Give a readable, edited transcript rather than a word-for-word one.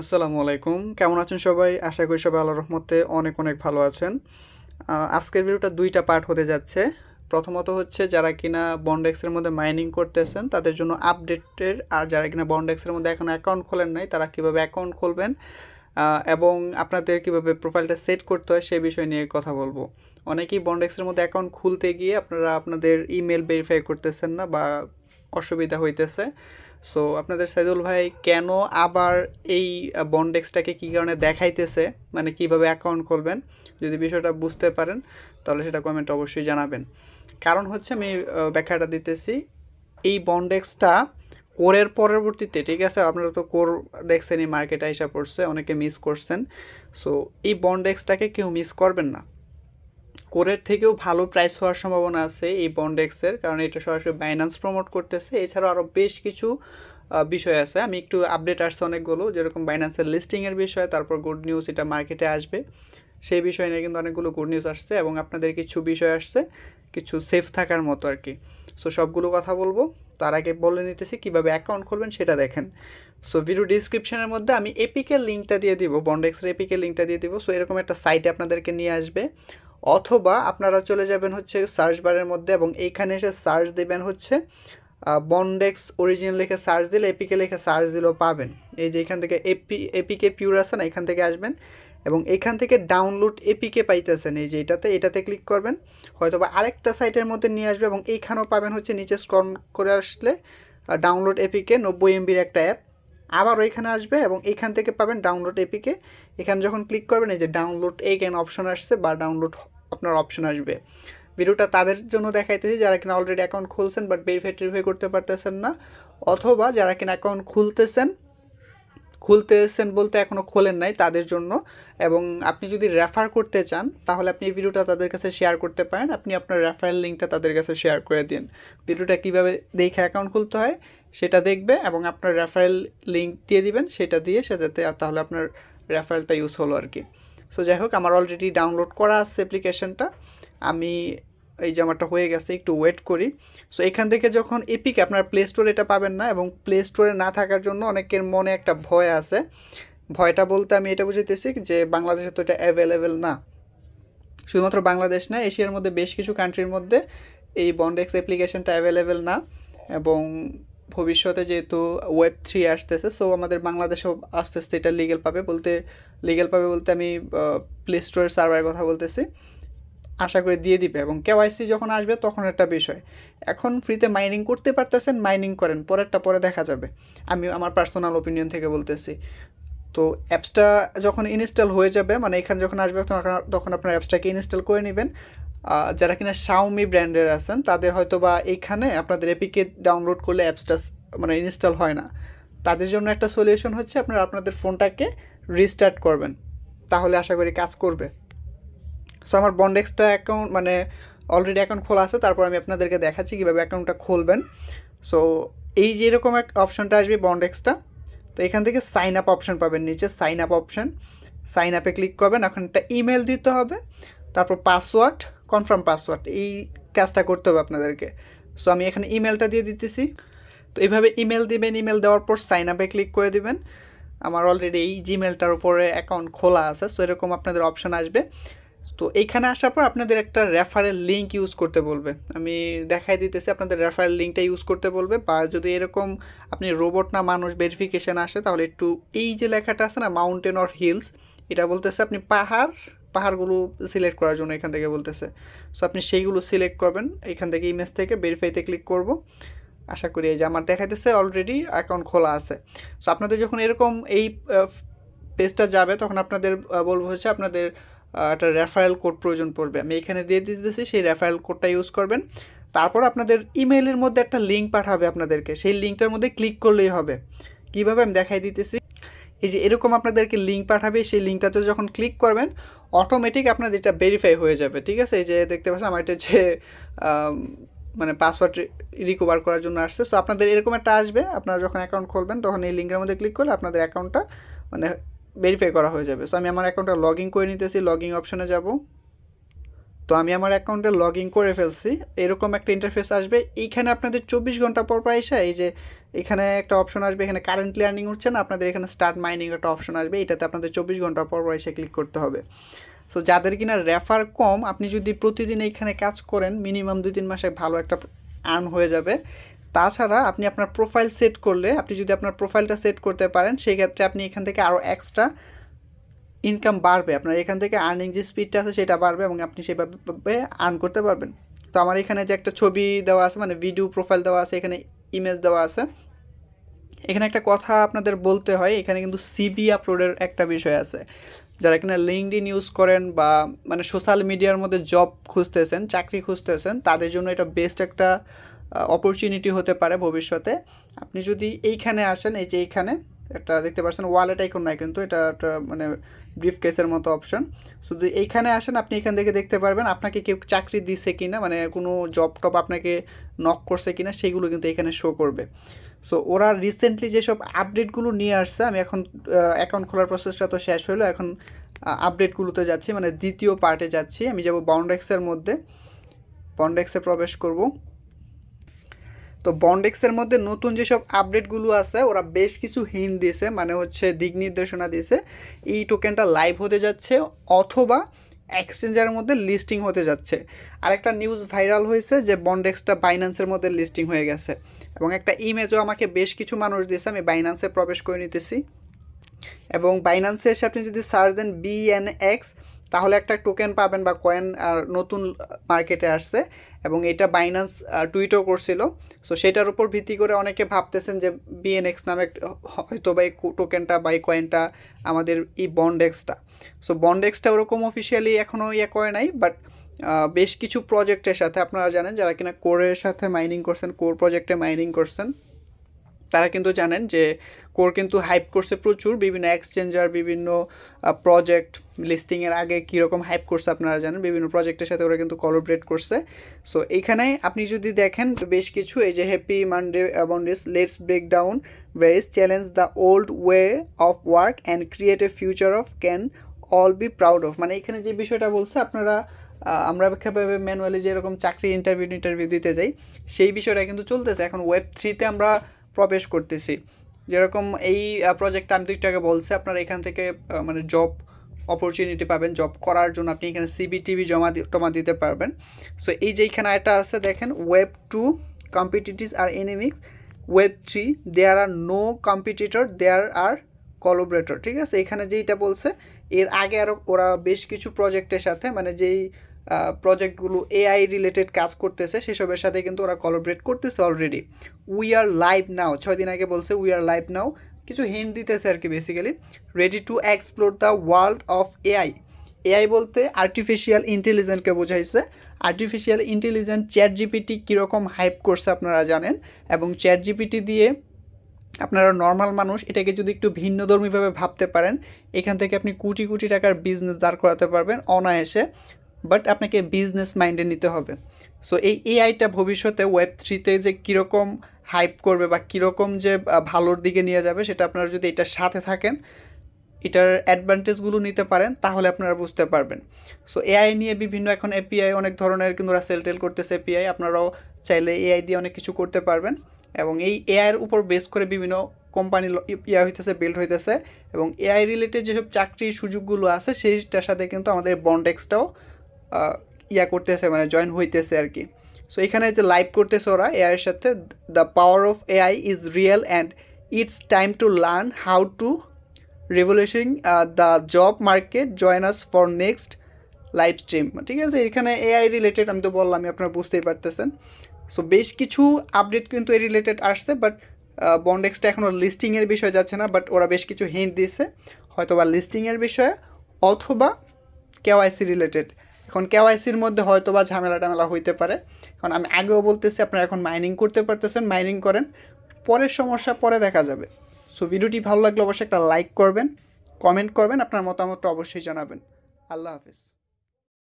আসসালামু আলাইকুম। কেমন আছেন সবাই? আশা করি সবাই আল্লাহর রহমতে অনেক অনেক ভালো আছেন। আজকের ভিডিওটা ২ টা পার্ট হতে যাচ্ছে। প্রথমত হচ্ছে যারা কিনা বন্ডেক্সের মধ্যে মাইনিং করতেছেন তাদের জন্য আপডেটের, আর যারা কিনা বন্ডেক্সের মধ্যে এখনো অ্যাকাউন্ট খোলেন নাই তারা কিভাবে অ্যাকাউন্ট খুলবেন এবং আপনাদের কিভাবে প্রোফাইলটা সেট করতে হয় সে বিষয় নিয়ে কথা বলবো। অনেকেই বন্ডেক্সের মধ্যে অ্যাকাউন্ট খুলতে গিয়ে আপনারা আপনাদের ইমেল ভেরিফাই করতেছেন না বা অসুবিধা হইতেছে। সো আপনাদের সাইদুল ভাই কেন আবার এই বন্ডেক্সটাকে কী কারণে দেখাইতেছে, মানে কিভাবে অ্যাকাউন্ট খুলবেন, যদি বিষয়টা বুঝতে পারেন তাহলে সেটা কমেন্টে অবশ্যই জানাবেন। কারণ হচ্ছে আমি ব্যাখ্যাটা দিতেছি। এই বন্ডেক্সটা কোরের পরবর্তীতে, ঠিক আছে, আপনারা তো কোর দেখছেনই, মার্কেটে আইসা পড়ছে, অনেকে মিস করছেন। সো এই বন্ডেক্সটাকে কেউ মিস করবেন না। কোরের থেকেও ভালো প্রাইস হওয়ার সম্ভাবনা আছে এই বন্ডেক্সের, কারণ এটা সরাসরি বাইন্যান্স প্রমোট করতেছে। এছাড়াও আরও বেশ কিছু বিষয় আছে, আমি একটু আপডেট আসছে অনেকগুলো, যেরকম বাইন্যান্সের লিস্টিংয়ের বিষয়, তারপর গুড নিউজ এটা মার্কেটে আসবে, সেই বিষয় নিয়ে কিন্তু অনেকগুলো গুড নিউজ আসছে এবং আপনাদের কিছু বিষয় আসছে কিছু সেফ থাকার মতো আর কি। সো সবগুলো কথা বলবো, তার আগে বলে নিতেছি কীভাবে অ্যাকাউন্ট খুলবেন সেটা দেখেন। সো ভিডিও ডিসক্রিপশনের মধ্যে আমি এপিকের লিঙ্কটা দিয়ে দিব, বন্ডেক্সের এপিকের লিঙ্কটা দিয়ে দিব। সো এরকম একটা সাইটে আপনাদেরকে নিয়ে আসবে, অথবা আপনারা চলে যাবেন হচ্ছে সার্চ বারের মধ্যে এবং এইখানে এসে সার্চ দেবেন হচ্ছে বন্ডেক্স অরিজিনাল লিখে সার্চ দিলে, এপিকে লিখে সার্চ দিলেও পাবেন। এই যে এখান থেকে এপিকে পিউর আছে না, এখান থেকে আসবেন এবং এখান থেকে ডাউনলোড এপিকে পাইতেছেন, এই যে এটাতে ক্লিক করবেন, হয়তো বা আরেকটা সাইটের মধ্যে নিয়ে আসবে এবং এইখানেও পাবেন হচ্ছে নিচে স্ক্রল করে আসলে ডাউনলোড এপিকে 90 MBর একটা অ্যাপ, আবার ওইখানে আসবে এবং এইখান থেকে পাবেন ডাউনলোড এপিকে। এখানে যখন ক্লিক করবেন এই যে ডাউনলোড এইখানে অপশন আসছে বা ডাউনলোড আপনার অপশন আসবে। ভিডিওটা তাদের জন্য দেখাইতেছি যারা কিনা অলরেডি অ্যাকাউন্ট খুলছেন বাট ভেরিফাই করতে পারতেছেন না, অথবা যারা কিনা অ্যাকাউন্ট খুলতেছেন বলতে এখনও খোলেন নাই তাদের জন্য। এবং আপনি যদি রেফার করতে চান তাহলে আপনি এই ভিডিওটা তাদের কাছে শেয়ার করতে পারেন, আপনি আপনার রেফারেল লিঙ্কটা তাদের কাছে শেয়ার করে দিন। ভিডিওটা কীভাবে দেখে অ্যাকাউন্ট খুলতে হয় সেটা দেখবে এবং আপনার রেফারেল লিঙ্ক দিয়ে দিবেন, সেটা দিয়ে সে যাতে তাহলে আপনার রেফারেলটা ইউজ হলো আর কি। সো যাই হোক, আমার অলরেডি ডাউনলোড করা আছে অ্যাপ্লিকেশনটা, আমি এই যে আমারটা হয়ে গেছে, একটু ওয়েট করি। সো এখান থেকে যখন এপিকে আপনার প্লে স্টোরে এটা পাবেন না, এবং প্লে স্টোরে না থাকার জন্য অনেকের মনে একটা ভয় আছে। ভয়টা বলতে আমি এটা বুঝাইতেছি যে বাংলাদেশে তো এটা অ্যাভেলেবেল না, শুধুমাত্র বাংলাদেশ না, এশিয়ার মধ্যে বেশ কিছু কান্ট্রির মধ্যে এই বন্ডেক্স অ্যাপ্লিকেশনটা অ্যাভেলেবেল না। এবং ভবিষ্যতে যেহেতু ওয়েব 3 আসতেছে, সো আমাদের বাংলাদেশেও আস্তে আস্তে এটা লিগেল পাবে বলতে আমি প্লে স্টোরের সার্ভারের কথা বলতেছি, আশা করি দিয়ে দিবে। এবং কেওয়াইসি যখন আসবে তখন একটা বিষয়, এখন ফ্রিতে মাইনিং করতে পারতেছেন, মাইনিং করেন, পরেরটা পরে দেখা যাবে। আমি আমার পার্সোনাল ওপিনিয়ন থেকে বলতেছি। তো অ্যাপসটা যখন ইনস্টল হয়ে যাবে, মানে এখানে যখন আসবে তখন আপনার অ্যাপসটাকে ইনস্টল করে নেবেন। যারা কিনা শাওমি ব্র্যান্ডের আছেন তাদের হয়তো বা এইখানে আপনাদের এপিকে ডাউনলোড করলে অ্যাপসটা মানে ইনস্টল হয় না, তাদের জন্য একটা সলিউশন হচ্ছে আপনারা আপনাদের ফোনটাকে রিস্টার্ট করবেন, তাহলে আশা করি কাজ করবে। সো আমার বন্ডেক্সটা অ্যাকাউন্ট মানে অলরেডি অ্যাকাউন্ট খোলা আছে, তারপর আমি আপনাদেরকে দেখাচ্ছি কীভাবে অ্যাকাউন্টটা খুলবেন। সো এই যে এরকম এক অপশনটা আসবে বন্ডেক্সটা, তো এখান থেকে সাইন আপ অপশন পাবেন, নিচে সাইন আপ অপশন, সাইন আপে ক্লিক করবেন, এখন একটা ইমেল দিতে হবে, তারপর পাসওয়ার্ড, কনফার্ম পাসওয়ার্ড, এই কাজটা করতে হবে আপনাদেরকে। সো আমি এখানে ইমেলটা দিয়ে দিতেছি। তো এইভাবে ইমেল দিবেন, ইমেল দেওয়ার পর সাইন আপে ক্লিক করে দিবেন। আমার অলরেডি এই জিমেলটার উপরে অ্যাকাউন্ট খোলা আছে, সো এরকম আপনাদের অপশন আসবে। তো এইখানে আসার পর আপনাদের একটা রেফারেল লিঙ্ক ইউজ করতে বলবে, আমি দেখাই দিতেছি, আপনাদের রেফারেল লিঙ্কটা ইউজ করতে বলবে। বা যদি এরকম আপনি রোবট না মানুষ ভেরিফিকেশান আসে তাহলে একটু এই যে লেখাটা আছে না মাউন্টেন অর হিলস, এটা বলতেছে আপনি পাহাড়গুলো সিলেক্ট করার জন্য এখান থেকে বলতেছে। সো আপনি সেইগুলো সিলেক্ট করবেন, এখান থেকে ইমেজ থেকে ভেরিফাইতে ক্লিক করব। আশা করি এই যে আমার দেখাইতেছে অলরেডি অ্যাকাউন্ট খোলা আছে। সো আপনাদের যখন এরকম এই পেজটা যাবে তখন আপনাদের বলবো হচ্ছে আপনাদের একটা রেফারেল কোড প্রয়োজন পড়বে, আমি এখানে দিয়ে দিতেছি, সেই রেফারেল কোডটা ইউজ করবেন। তারপর আপনাদের ইমেইলের মধ্যে একটা লিঙ্ক পাঠাবে আপনাদেরকে, সেই লিঙ্কটার মধ্যে ক্লিক করলেই হবে। কীভাবে আমি দেখাই দিতেছি, এই যে এরকম আপনাদেরকে লিঙ্ক পাঠাবে, সেই লিঙ্কটাতে যখন ক্লিক করবেন অটোমেটিক আপনাদের এটা ভেরিফাই হয়ে যাবে, ঠিক আছে। এই যে দেখতে পাচ্ছেন আমার এটা যে মানে পাসওয়ার্ড রিকভার করার জন্য আসছে। সো আপনাদের এরকম একটা আসবে, আপনারা যখন অ্যাকাউন্ট খুলবেন তখন এই লিঙ্কের মধ্যে ক্লিক করলে আপনাদের অ্যাকাউন্টটা মানে ভেরিফাই করা হয়ে যাবে। সো আমি আমার অ্যাকাউন্টটা লগ ইন করে নিতেছি, লগ ইন অপশনে যাব, তো আমি আমার অ্যাকাউন্টে লগ ইন করে ফেলছি, এরকম একটা ইন্টারফেস আসবে। এইখানে আপনাদের 24 ঘন্টা পর পর এসে এই যে এখানে একটা অপশন আসবে, এখানে কারেন্টলি আর্নিং হচ্ছে না, আপনাদের এখানে স্টার্ট মাইনিং একটা অপশন আসবে, এটাতে আপনাদের 24 ঘন্টা পর পর এসে ক্লিক করতে হবে। সো যাদের কিনা রেফার কম, আপনি যদি প্রতিদিন এইখানে কাজ করেন মিনিমাম 2-3 মাসে ভালো একটা আর্ন হয়ে যাবে। তাছাড়া আপনি আপনার প্রোফাইল সেট করলে, আপনি যদি আপনার প্রোফাইলটা সেট করতে পারেন, সেই ক্ষেত্রে আপনি এখান থেকে আরও এক্সট্রা ইনকাম বাড়বে, আপনার এখান থেকে আর্নিং যে স্পিডটা আছে সেটা বাড়বে এবং আপনি সেভাবে আর্ন করতে পারবেন। তো আমার এখানে যে একটা ছবি দেওয়া আছে, মানে ভিডিও প্রোফাইল দেওয়া আছে, এখানে ইমেজ দেওয়া আছে। এখানে একটা কথা আপনাদের বলতে হয়, এখানে কিন্তু সিভি আপলোডের একটা বিষয় আছে। যারা কিনা লিঙ্কডইন ইউজ করেন বা মানে সোশ্যাল মিডিয়ার মধ্যে জব খুঁজতেছেন, চাকরি খুঁজতেছেন, তাদের জন্য এটা বেস্ট একটা অপরচুনিটি হতে পারে ভবিষ্যতে। আপনি যদি এইখানে আসেন, এই যে এইখানে একটা দেখতে পাচ্ছেন ওয়ালেট আইকন নাই, কিন্তু এটা একটা মানে ব্রিফ কেসের মতো অপশন। শুধু এইখানে আসেন, আপনি এখান থেকে দেখতে পারবেন আপনাকে কেউ চাকরি দিছে কিনা, মানে কোনো জব টপ আপনাকে নক করছে কিনা, সেগুলো কিন্তু এখানে শো করবে। সো ওরা রিসেন্টলি যেসব আপডেটগুলো নিয়ে আসছে, আমি এখন অ্যাকাউন্ট খোলার প্রসেসটা তো শেষ হলো, এখন আপডেটগুলোতে যাচ্ছি, মানে দ্বিতীয় পার্টে যাচ্ছি। আমি যাব বন্ডেক্সের মধ্যে, বন্ডেক্সে প্রবেশ করব। তো বন্ডেক্সের মধ্যে নতুন যেসব আপডেটগুলো আছে, ওরা বেশ কিছু হিন্ট দিয়েছে, মানে হচ্ছে দিক নির্দেশনা দিয়েছে। এই টোকেনটা লাইভ হতে যাচ্ছে অথবা এক্সচেঞ্জের মধ্যে লিস্টিং হতে যাচ্ছে। আর একটা নিউজ ভাইরাল হয়েছে যে বন্ডেক্সটা বাইন্যান্সের মধ্যে লিস্টিং হয়ে গেছে, এবং একটা ইমেজও আমাকে বেশ কিছু মানুষ দিয়েছে। আমি বাইন্যান্সে প্রবেশ করে নিতেছি, এবং বাইন্যান্সে এসে আপনি যদি সার্চ দেন BNDX, তাহলে একটা টোকেন পাবেন বা কয়েন নতুন মার্কেটে আসছে, এবং এটা বাইন্যান্স টুইটও করছিল। সো সেটার উপর ভিত্তি করে অনেকে ভাবতেছেন যে BNX নামে হয়তো বা এই টোকেনটা বা এই কয়েনটা আমাদের এই বন্ডেক্সটা। সো বন্ডেক্সটা ওরকম অফিসিয়ালি এখনও ইয়ে করে নাই, বাট বেশ কিছু প্রজেক্টের সাথে, আপনারা জানেন যারা কিনা কোরের সাথে মাইনিং করছেন, কোর প্রজেক্টে মাইনিং করছেন, তারা কিন্তু জানেন যে কোর কিন্তু হাইপ করছে প্রচুর, বিভিন্ন এক্সচেঞ্জার, বিভিন্ন প্রজেক্ট লিস্টিংয়ের আগে কীরকম হাইপ করছে আপনারা জানেন, বিভিন্ন প্রজেক্টের সাথে ওরা কিন্তু কোলাবরেট করছে। সো এইখানে আপনি যদি দেখেন বেশ কিছু, এই যে happy Monday buddies, let's break down barriers, challenge the old way of work and create a future of can all be proud of. মানে এখানে যে বিষয়টা বলছে, আপনারা আমরা কীভাবে ম্যানুয়ালি যেরকম চাকরি ইন্টারভিউ দিতে যাই, সেই বিষয়টা কিন্তু চলতেছে এখন Web3-তে আমরা প্রবেশ করতেছি। যেরকম এই প্রজেক্টটা আমি একটু বলছি, আপনারা এখান থেকে মানে জব অপরচুনিটি পাবেন, জব করার জন্য আপনি এখানে সিবিটিভি জমা দিতে পারবেন। সো এই যে এখানে একটা আছে দেখেন, Web2 কম্পিটিটরস আর এনিমিক্স, Web3 দেয়ার আর নো কম্পিটিটর, দেয়ার আর কোলাবরেটর। ঠিক আছে, এখানে যেইটা বলছে, এর আগে আরও ওরা বেশ কিছু প্রজেক্টের সাথে, মানে যেই প্রজেক্টগুলো এআই রিলেটেড কাজ করতেছে সেসবের সাথে কিন্তু ওরা কোলাবরেট করতেছে অলরেডি। উই আর লাইভ নাও, 6 দিন আগে বলছে উই আর লাইভ নাও, কিছু হিন্ট দিতেছে আর কি, basically ready to explore the world of AI. AI বলতে আর্টিফিশিয়াল ইন্টেলিজেন্সকে বোঝাইছে। আর্টিফিশিয়াল ইন্টেলিজেন্স ChatGPT কীরকম হাইপ করছে আপনারা জানেন, এবং ChatGPT দিয়ে আপনারা নর্মাল মানুষ এটাকে যদি একটু ভিন্নধর্মীভাবে ভাবতে পারেন, এখান থেকে আপনি কোটি কোটি টাকার বিজনেস দাঁড় করাতে পারবেন অনায়াসে, বাট আপনাকে বিজনেস মাইন্ডে নিতে হবে। সো এই এআইটা ভবিষ্যতে Web3-তে যে কীরকম হাইপ করবে বা কীরকম যে ভালোর দিকে নিয়ে যাবে, সেটা আপনারা যদি এটার সাথে থাকেন, এটার অ্যাডভান্টেজগুলো নিতে পারেন, তাহলে আপনারা বুঝতে পারবেন। সো এআই নিয়ে বিভিন্ন এখন এপিআই অনেক ধরনের কিন্তু ওরা সেল করতেছে এপিআই, আপনারাও চাইলে এআই দিয়ে অনেক কিছু করতে পারবেন, এবং এই এআইয়ের উপর বেস করে বিভিন্ন কোম্পানি হইতেছে, বিল্ড হইতেছে, এবং এআই রিলেটেড যেসব চাকরির সুযোগগুলো আছে সেইটার সাথে কিন্তু আমাদের বন্ডেক্সটাও করতেছে, মানে জয়েন হইতেছে আর কি। সো এখানে যে লাইভ করতেছে ওরা এআইয়ের সাথে, the power of AI is real and it's time to learn how to revolution the job market, join us for next live stream. ঠিক আছে, এখানে এআই রিলেটেড আমি তো বললামই, আপনারা বুঝতেই পারতেছেন। সো বেশ কিছু আপডেট কিন্তু এই রিলেটেড আসছে, বাট বন্ডেক্সটা এখনও লিস্টিংয়ের বিষয় যাচ্ছে না, বাট ওরা বেশ কিছু হিন্ট দিচ্ছে, হয়তো বা লিস্টিংয়ের বিষয়ে অথবা কেওয়াইসি রিলেটেড। এখন কেওয়াইসির মধ্যে হয়তো বা ঝামেলা হইতে পারে। কারণ আমি আগেও বলতেছি, আপনারা এখন মাইনিং করতে পারতেছেন, মাইনিং করেন, পরের সমস্যা পরে দেখা যাবে। সো ভিডিওটি ভালো লাগলে অবশ্যই একটা লাইক করবেন, কমেন্ট করবেন, আপনার মতামতটা অবশ্যই জানাবেন। আল্লাহ হাফিজ।